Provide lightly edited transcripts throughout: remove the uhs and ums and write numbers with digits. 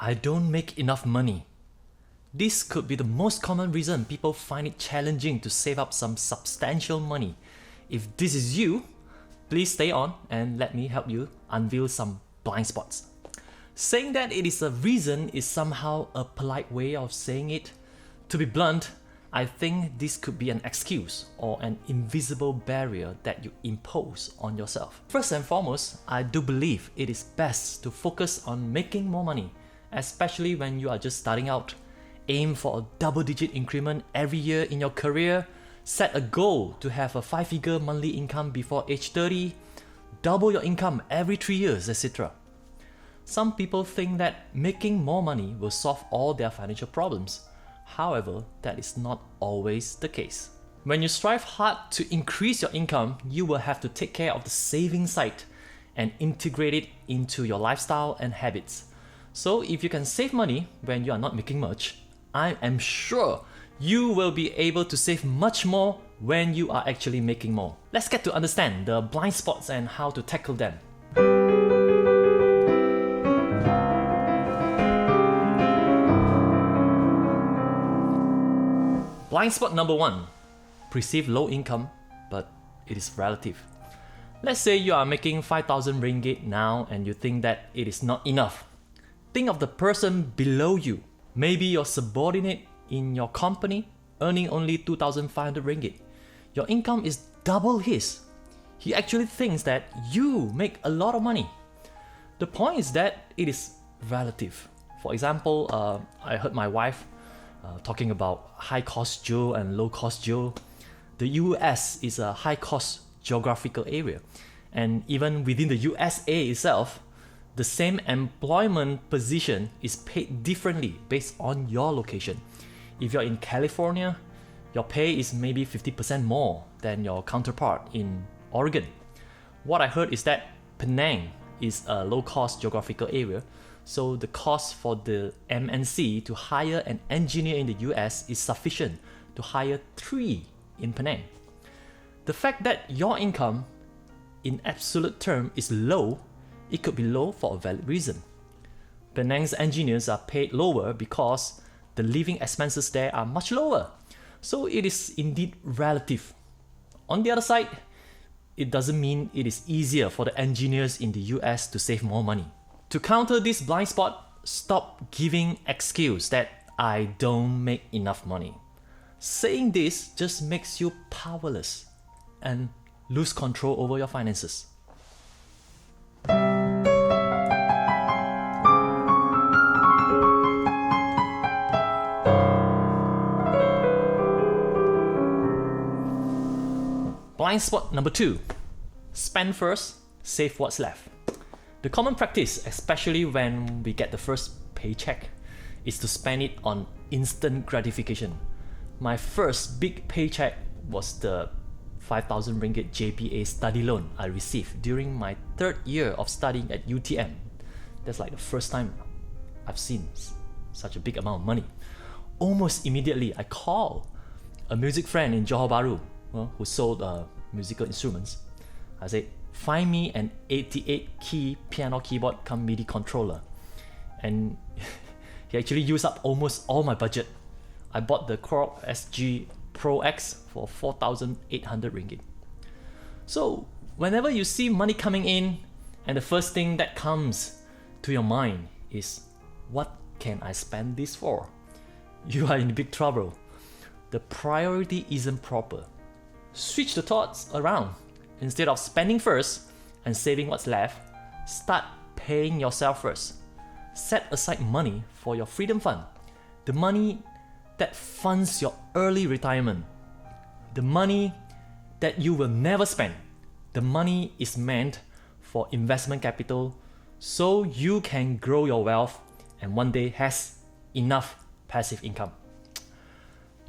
I don't make enough money. This could be the most common reason people find it challenging to save up some substantial money. If this is you, please stay on and let me help you unveil some blind spots. Saying that it is a reason is somehow a polite way of saying it. To be blunt, I think this could be an excuse or an invisible barrier that you impose on yourself. First and foremost, I do believe it is best to focus on making more money, especially when you are just starting out. Aim for a double-digit increment every year in your career. Set a goal to have a 5-figure monthly income before age 30. Double your income every 3 years, etc. Some people think that making more money will solve all their financial problems. However, that is not always the case. When you strive hard to increase your income, you will have to take care of the saving side and integrate it into your lifestyle and habits. So if you can save money when you are not making much, I am sure you will be able to save much more when you are actually making more. Let's get to understand the blind spots and how to tackle them. Blind spot number 1. Perceive low income, but it is relative. Let's say you are making 5,000 ringgit now and you think that it is not enough. Think of the person below you, maybe your subordinate in your company, earning only 2,500 ringgit. Your income is double his. He actually thinks that you make a lot of money. The point is that it is relative. For example, I heard my wife talking about high-cost Joe and low-cost Joe. The US is a high-cost geographical area, and even within the USA itself, the same employment position is paid differently based on your location. If you're in California, your pay is maybe 50% more than your counterpart in Oregon. What I heard is that Penang is a low-cost geographical area, so the cost for the MNC to hire an engineer in the US is sufficient to hire 3 in Penang. The fact that your income in absolute term is low, it could be low for a valid reason. Penang's engineers are paid lower because the living expenses there are much lower. So it is indeed relative. On the other side, it doesn't mean it is easier for the engineers in the US to save more money. To counter this blind spot, stop giving excuse that I don't make enough money. Saying this just makes you powerless and lose control over your finances. Blind spot number 2. Spend first, save what's left. The common practice, especially when we get the first paycheck, is to spend it on instant gratification. My first big paycheck was the 5,000 ringgit JPA study loan I received during my 3rd year of studying at UTM. That's like the first time I've seen such a big amount of money. Almost immediately, I called a music friend in Johor Bahru who sold musical instruments. I said, find me an 88-key piano keyboard come MIDI controller. And he actually used up almost all my budget. I bought the Korg SG Pro X for 4,800 ringgit. So whenever you see money coming in and the first thing that comes to your mind is, what can I spend this for? You are in big trouble. The priority isn't proper. Switch the thoughts around. Instead of spending first and saving what's left, start paying yourself first. Set aside money for your freedom fund. The money that funds your early retirement. The money that you will never spend. The money is meant for investment capital so you can grow your wealth and one day has enough passive income.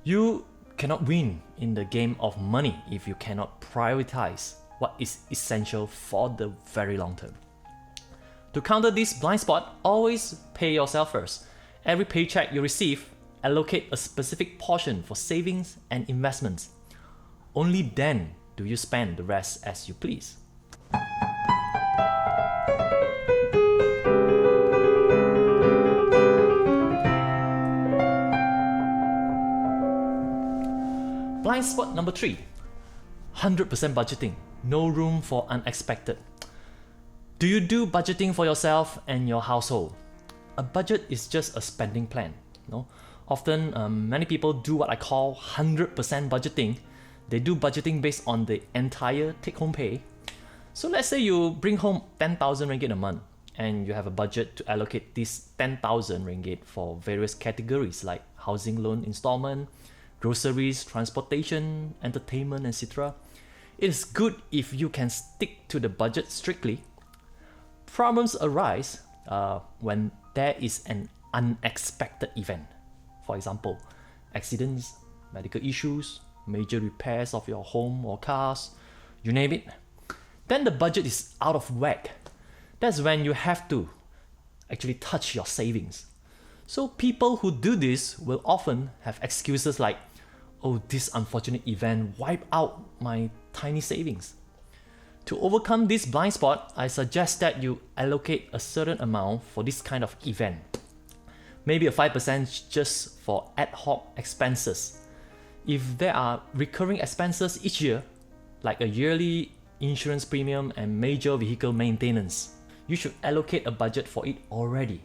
You cannot win in the game of money if you cannot prioritize what is essential for the very long term. To counter this blind spot, always pay yourself first. Every paycheck you receive, allocate a specific portion for savings and investments. Only then do you spend the rest as you please. Blind spot number 3, 100% budgeting, no room for unexpected. Do you do budgeting for yourself and your household? A budget is just a spending plan. No? Often, many people do what I call 100% budgeting. They do budgeting based on the entire take-home pay. So let's say you bring home 10,000 ringgit a month and you have a budget to allocate this 10,000 ringgit for various categories like housing loan installment, groceries, transportation, entertainment, etc. It is good if you can stick to the budget strictly. Problems arise when there is an unexpected event. For example, accidents, medical issues, major repairs of your home or cars, you name it. Then the budget is out of whack. That's when you have to actually touch your savings. So people who do this will often have excuses like, oh, this unfortunate event wiped out my tiny savings. To overcome this blind spot, I suggest that you allocate a certain amount for this kind of event. Maybe a 5% just for ad hoc expenses. If there are recurring expenses each year, like a yearly insurance premium and major vehicle maintenance, you should allocate a budget for it already.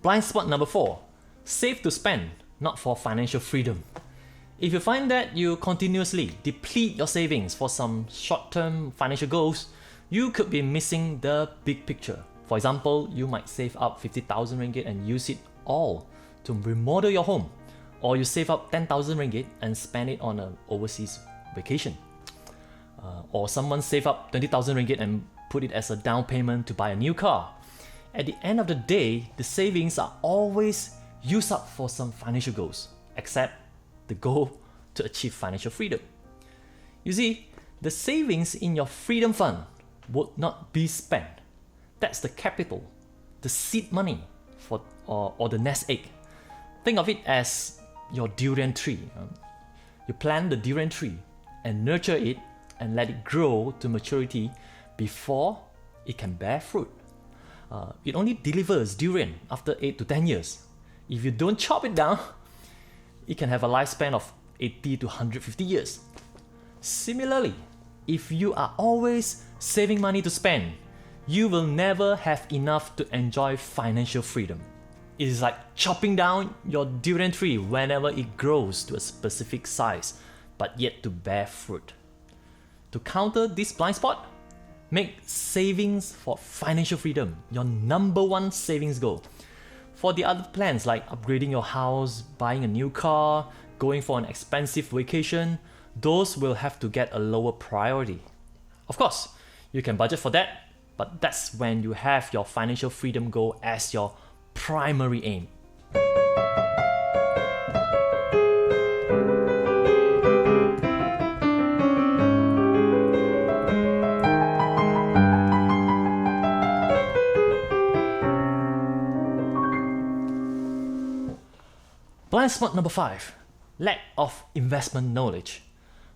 Blind spot number 4, save to spend, not for financial freedom. If you find that you continuously deplete your savings for some short-term financial goals, you could be missing the big picture. For example, you might save up 50,000 ringgit and use it all to remodel your home, or you save up 10,000 ringgit and spend it on an overseas vacation. Or someone save up 20,000 ringgit and put it as a down payment to buy a new car. At the end of the day, the savings are always used up for some financial goals, except the goal to achieve financial freedom. You see, the savings in your freedom fund would not be spent. That's the capital, the seed money for or the nest egg. Think of it as your durian tree. You plant the durian tree and nurture it and let it grow to maturity before it can bear fruit. It only delivers durian after 8 to 10 years. If you don't chop it down, it can have a lifespan of 80 to 150 years. Similarly, if you are always saving money to spend, you will never have enough to enjoy financial freedom. It is like chopping down your durian tree whenever it grows to a specific size, but yet to bear fruit. To counter this blind spot, make savings for financial freedom your number one savings goal. For the other plans like upgrading your house, buying a new car, going for an expensive vacation, those will have to get a lower priority. Of course, you can budget for that, but that's when you have your financial freedom goal as your primary aim. Blind spot number 5, lack of investment knowledge.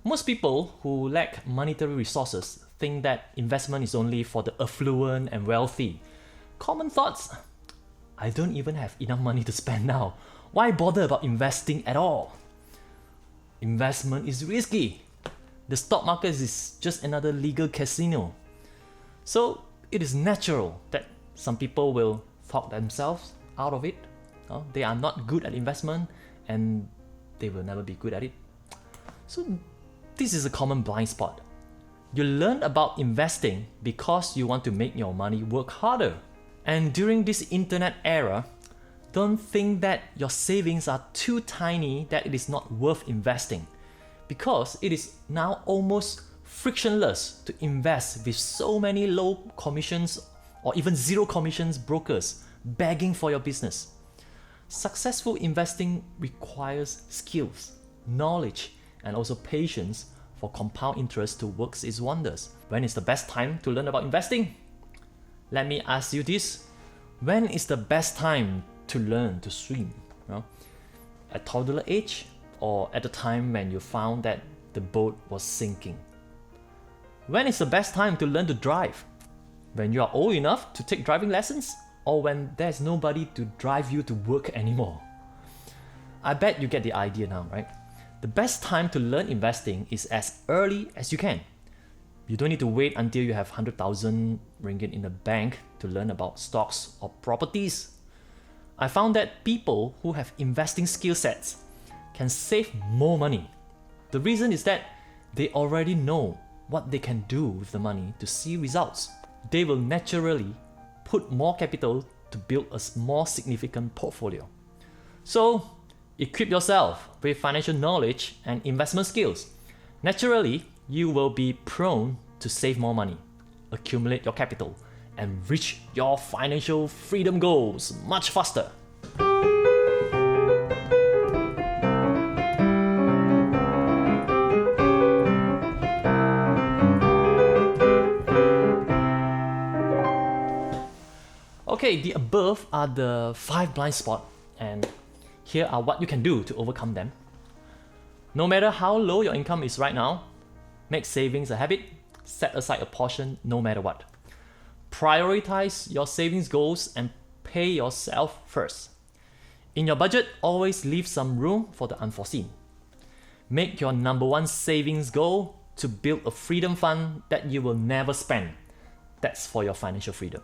Most people who lack monetary resources think that investment is only for the affluent and wealthy. Common thoughts: I don't even have enough money to spend now. Why bother about investing at all? Investment is risky. The stock market is just another legal casino. So it is natural that some people will talk themselves out of it. They are not good at investment and they will never be good at it. So this is a common blind spot. You learn about investing because you want to make your money work harder. And during this internet era, don't think that your savings are too tiny that it is not worth investing, because it is now almost frictionless to invest with so many low commissions or even zero commissions brokers begging for your business. Successful investing requires skills, knowledge, and also patience for compound interest to work its wonders. When is the best time to learn about investing? Let me ask you this: When is the best time to learn to swim? At toddler age, or at the time when you found that the boat was sinking? When is the best time to learn to drive? When you are old enough to take driving lessons, or when there's nobody to drive you to work anymore? I bet you get the idea now, right? The best time to learn investing is as early as you can. You don't need to wait until you have 100,000 ringgit in the bank to learn about stocks or properties. I found that people who have investing skill sets can save more money. The reason is that they already know what they can do with the money to see results. They will naturally put more capital to build a more significant portfolio. So, equip yourself with financial knowledge and investment skills. Naturally, you will be prone to save more money, accumulate your capital, and reach your financial freedom goals much faster. Okay, the above are the 5 blind spots, and here are what you can do to overcome them. No matter how low your income is right now, make savings a habit, set aside a portion no matter what. Prioritize your savings goals and pay yourself first. In your budget, always leave some room for the unforeseen. Make your number one savings goal to build a freedom fund that you will never spend. That's for your financial freedom.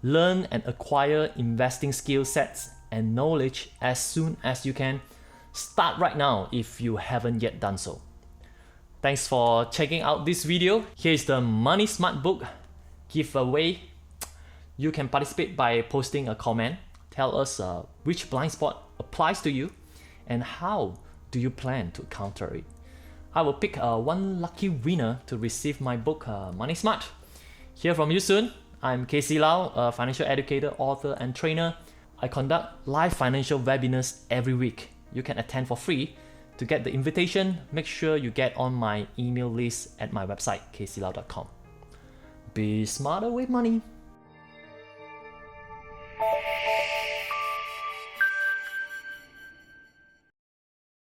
Learn and acquire investing skill sets and knowledge as soon as you can. Start right now if you haven't yet done so. Thanks for checking out this video. Here's the Money Smart book giveaway. You can participate by posting a comment. Tell us which blind spot applies to you and how do you plan to counter it. I will pick one lucky winner to receive my book, Money Smart. Hear from you soon. I'm KCLau, a financial educator, author, and trainer. I conduct live financial webinars every week. You can attend for free. To get the invitation, make sure you get on my email list at my website, kclau.com. Be smarter with money.